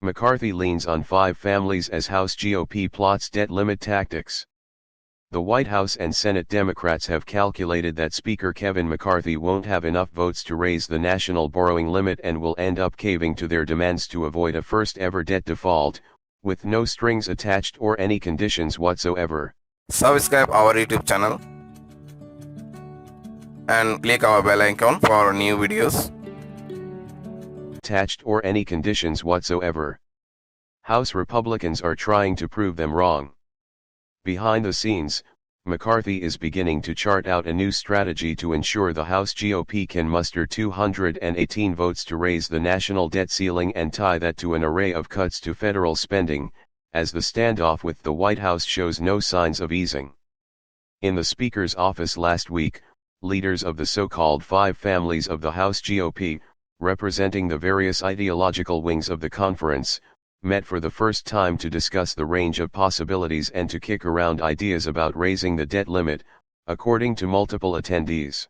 McCarthy leans on five families as House GOP plots debt limit tactics. The White House and Senate Democrats have calculated that Speaker Kevin McCarthy won't have enough votes to raise the national borrowing limit and will end up caving to their demands to avoid a first-ever debt default, with no strings attached or any conditions whatsoever. Subscribe our YouTube channel and click our bell icon for new videos. Attached or any conditions whatsoever. House Republicans are trying to prove them wrong. Behind the scenes, McCarthy is beginning to chart out a new strategy to ensure the House GOP can muster 218 votes to raise the national debt ceiling and tie that to an array of cuts to federal spending, as the standoff with the White House shows no signs of easing. In the Speaker's office last week, leaders of the so-called five families of the House GOP, representing the various ideological wings of the conference, met for the first time to discuss the range of possibilities and to kick around ideas about raising the debt limit, according to multiple attendees.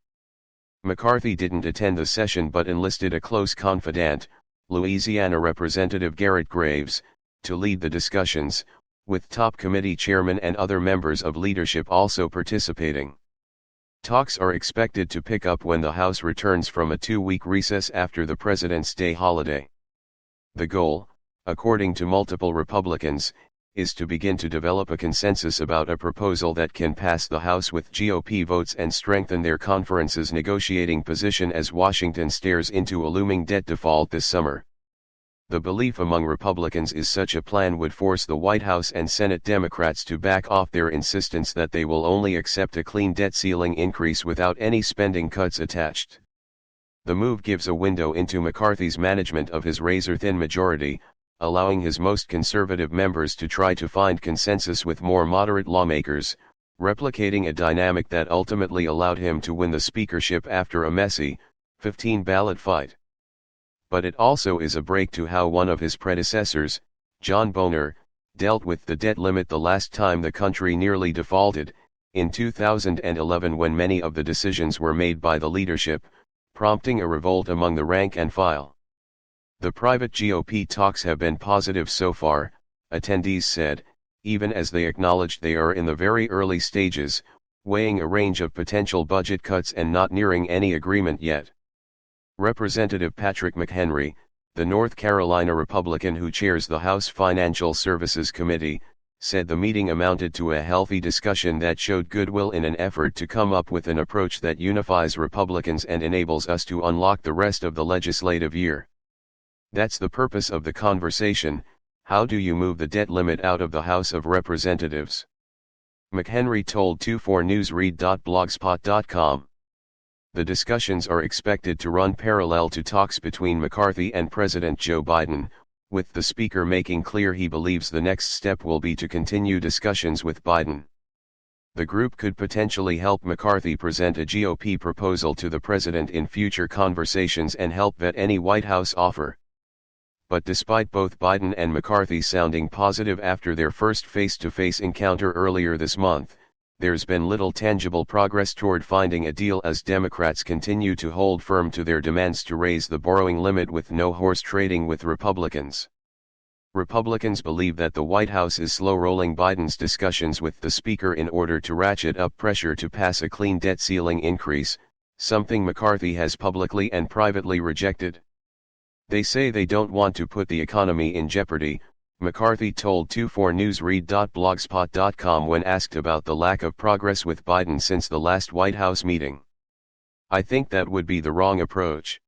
McCarthy didn't attend the session but enlisted a close confidant, Louisiana Representative Garrett Graves, to lead the discussions, with top committee chairmen and other members of leadership also participating. Talks are expected to pick up when the House returns from a 2-week recess after the President's Day holiday. The goal, according to multiple Republicans, is to begin to develop a consensus about a proposal that can pass the House with GOP votes and strengthen their conference's negotiating position as Washington stares into a looming debt default this summer. The belief among Republicans is such a plan would force the White House and Senate Democrats to back off their insistence that they will only accept a clean debt ceiling increase without any spending cuts attached. The move gives a window into McCarthy's management of his razor-thin majority, allowing his most conservative members to try to find consensus with more moderate lawmakers, replicating a dynamic that ultimately allowed him to win the speakership after a messy, 15-ballot fight. But it also is a break to how one of his predecessors, John Boehner, dealt with the debt limit the last time the country nearly defaulted, in 2011 when many of the decisions were made by the leadership, prompting a revolt among the rank and file. The private GOP talks have been positive so far, attendees said, even as they acknowledged they are in the very early stages, weighing a range of potential budget cuts and not nearing any agreement yet. Representative Patrick McHenry, the North Carolina Republican who chairs the House Financial Services Committee, said the meeting amounted to a healthy discussion that showed goodwill in an effort to come up with an approach that unifies Republicans and enables us to unlock the rest of the legislative year. That's the purpose of the conversation. How do you move the debt limit out of the House of Representatives? McHenry told 24newsread.blogspot.com. The discussions are expected to run parallel to talks between McCarthy and President Joe Biden, with the Speaker making clear he believes the next step will be to continue discussions with Biden. The group could potentially help McCarthy present a GOP proposal to the President in future conversations and help vet any White House offer. But despite both Biden and McCarthy sounding positive after their first face-to-face encounter earlier this month, there's been little tangible progress toward finding a deal as Democrats continue to hold firm to their demands to raise the borrowing limit with no horse trading with Republicans. Republicans believe that the White House is slow-rolling Biden's discussions with the Speaker in order to ratchet up pressure to pass a clean debt ceiling increase, something McCarthy has publicly and privately rejected. They say they don't want to put the economy in jeopardy, McCarthy told 24newsread.blogspot.com when asked about the lack of progress with Biden since the last White House meeting. I think that would be the wrong approach.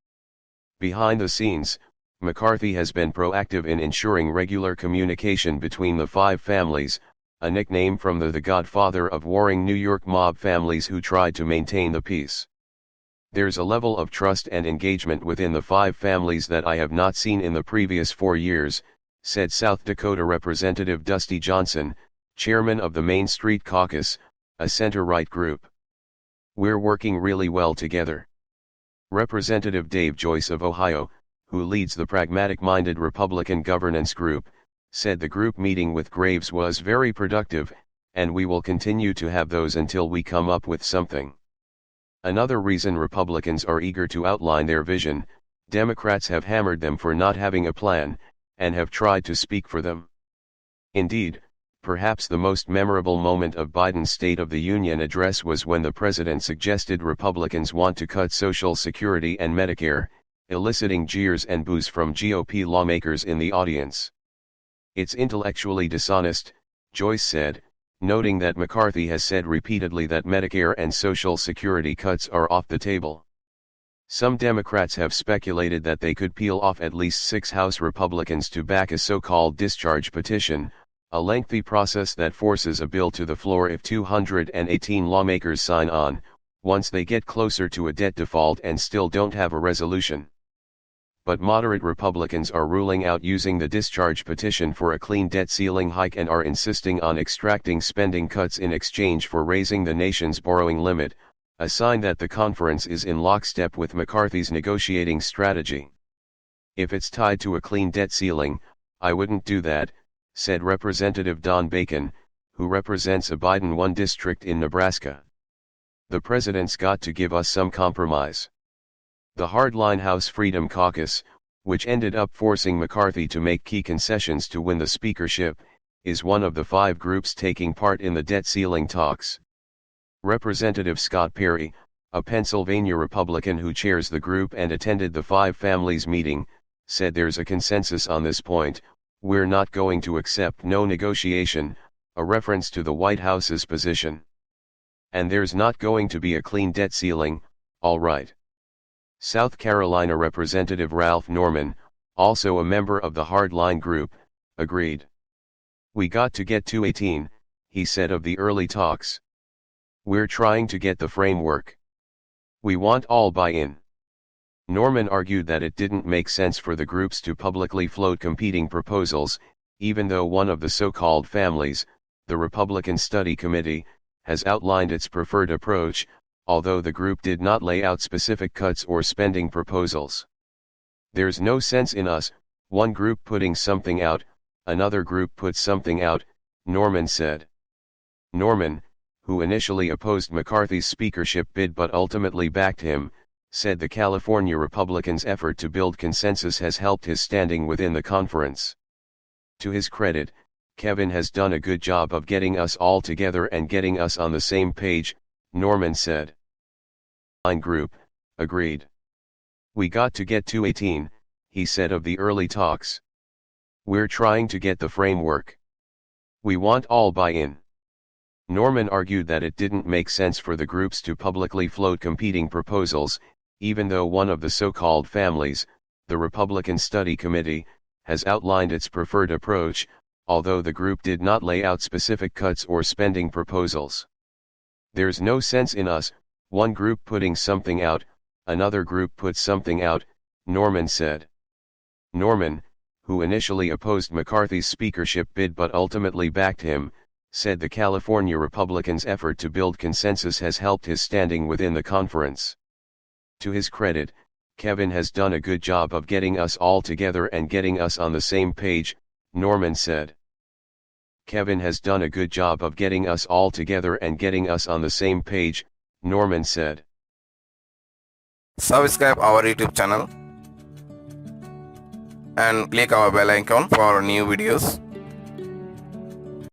Behind the scenes, McCarthy has been proactive in ensuring regular communication between the five families, a nickname from the godfather of warring New York mob families who tried to maintain the peace. There's a level of trust and engagement within the five families that I have not seen in the previous 4 years, said South Dakota Representative Dusty Johnson, chairman of the Main Street Caucus, a center-right group. We're working really well together. Representative Dave Joyce of Ohio, who leads the pragmatic-minded Republican governance group, said the group meeting with Graves was very productive, and we will continue to have those until we come up with something. Another reason Republicans are eager to outline their vision, Democrats have hammered them for not having a plan, and have tried to speak for them. Indeed, perhaps the most memorable moment of Biden's State of the Union address was when the president suggested Republicans want to cut Social Security and Medicare, eliciting jeers and boos from GOP lawmakers in the audience. "It's intellectually dishonest," Joyce said, noting that McCarthy has said repeatedly that Medicare and Social Security cuts are off the table. Some Democrats have speculated that they could peel off at least 6 House Republicans to back a so-called discharge petition, a lengthy process that forces a bill to the floor if 218 lawmakers sign on, once they get closer to a debt default and still don't have a resolution. But moderate Republicans are ruling out using the discharge petition for a clean debt ceiling hike and are insisting on extracting spending cuts in exchange for raising the nation's borrowing limit, a sign that the conference is in lockstep with McCarthy's negotiating strategy. "If it's tied to a clean debt ceiling, I wouldn't do that," said Representative Don Bacon, who represents a Biden-won district in Nebraska. "The president's got to give us some compromise." The hardline House Freedom Caucus, which ended up forcing McCarthy to make key concessions to win the speakership, is one of the 5 groups taking part in the debt ceiling talks. Representative Scott Perry, a Pennsylvania Republican who chairs the group and attended the 5 Families meeting, said there's a consensus on this point, "We're not going to accept no negotiation," a reference to the White House's position. "And there's not going to be a clean debt ceiling, all right." South Carolina Representative Ralph Norman, also a member of the hardline group, agreed. "We got to get to 18, he said of the early talks. "We're trying to get the framework. We want all buy-in." Norman argued that it didn't make sense for the groups to publicly float competing proposals, even though one of the so-called families, the Republican Study Committee, has outlined its preferred approach, although the group did not lay out specific cuts or spending proposals. "There's no sense in us, one group putting something out, another group puts something out," Norman said. Norman, who initially opposed McCarthy's speakership bid but ultimately backed him, said the California Republicans' effort to build consensus has helped his standing within the conference. "To his credit, Kevin has done a good job of getting us all together and getting us on the same page," Norman said. Line group, agreed. "We got to get to 18, he said of the early talks. We're trying to get the framework. We want all buy-in." Norman argued that it didn't make sense for the groups to publicly float competing proposals, even though one of the so-called families, the Republican Study Committee, has outlined its preferred approach, although the group did not lay out specific cuts or spending proposals. "There's no sense in us, one group putting something out, another group puts something out," Norman said. Norman, who initially opposed McCarthy's speakership bid but ultimately backed him, said the California Republicans' effort to build consensus has helped his standing within the conference. "To his credit, Kevin has done a good job of getting us all together and getting us on the same page," Norman said. "Kevin has done a good job of getting us all together and getting us on the same page," Norman said. Subscribe our YouTube channel and click our bell icon for new videos.